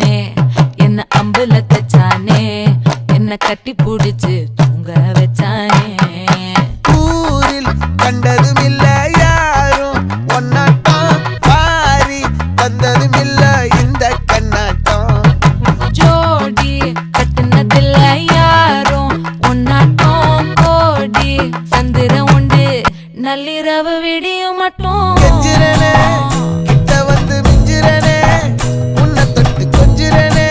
வச்சானே என்ன அம்புல தச்சானே என்ன கட்டி புடிச்சு தூங்க வச்சானே ஊரில் கண்டதும் இல்ல யாரும் ஒன்னாட்டம் பாரி வந்ததும் இல்ல இந்த கண்ணாட்டம் ஜோடி கட்டுனதில்ல யாரும் ஒன்னாட்டம் கோடி சந்திரம் உண்டு நள்ளிரவு விடியும் மட்டும் கெஞ்சிரனே கிட்ட வந்து மிஞ்சிரனே உன்னை தொட்டு கொஞ்சிரனே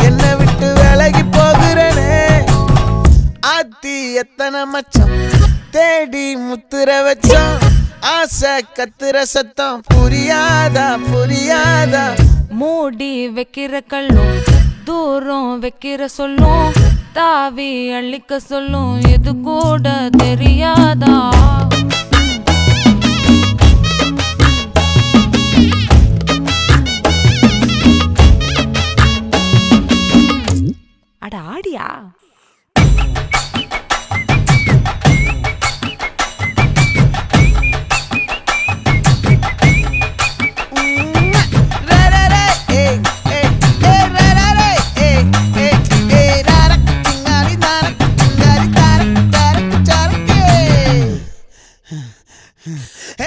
என்னை விட்டு விலகி போகிறனே ஆத்தி எத்தனை மச்சம் தேடி முத்துற வச்சோம் ஆசை கத்துற சத்தம் புரியாதா புரியாதா மூடி வைக்கிற கல்லும் தூரம் வைக்கிற சொல்லும் தாவி அள்ளிக்க சொல்லும் இது கூட தெரியாதா அட ஆடியா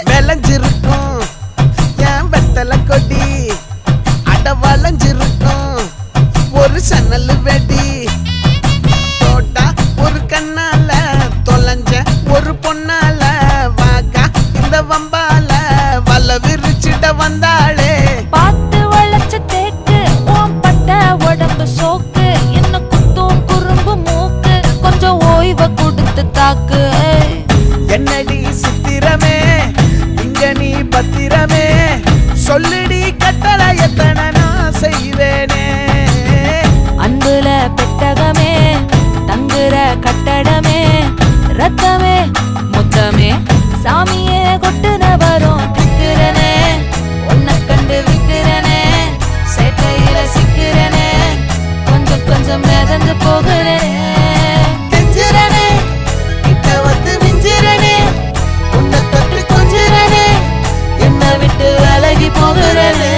விளைஞ்சிருக்கும் என் வெத்தலை கொடி அட வளைஞ்சிருக்கும் ஒரு சன்னல் வெடி தோட்டா ஒரு கண்ணால தொலைஞ்ச ஒரு பொண்ணால வாக்கா இந்த வம்பால வல விரிச்சிட வந்தாளே பார்த்து வளைச்ச தேக்கு ஓம் பட்ட உடம்பு சோக்கு என்ன குத்தும் குறும்பு மூக்கு கொஞ்சம் ஓய்வை கொடுத்து தாக்கு என்னடி சித்திரமே இங்க நீ பத்திரமே சொல்லுடி கட்டளை எத்தனை நான் செய்வேனே அன்புல பெட்டகமே தங்குற கட்டடமே ரத்தமே முத்தமே சாமியே கொட்டுன வரும் திக்கிறனே உன்னை கண்டு விக்கிறனே சேட்டையில சிக்கிறனே கொஞ்சம் கொஞ்சம் மிதந்து போகிறனே கெஞ்சிரனே கிட்ட வந்து மிஞ்சிரனே உன்னை தொட்டு கொஞ்சிரனே என்னை விட்டு விலகி போகிறனே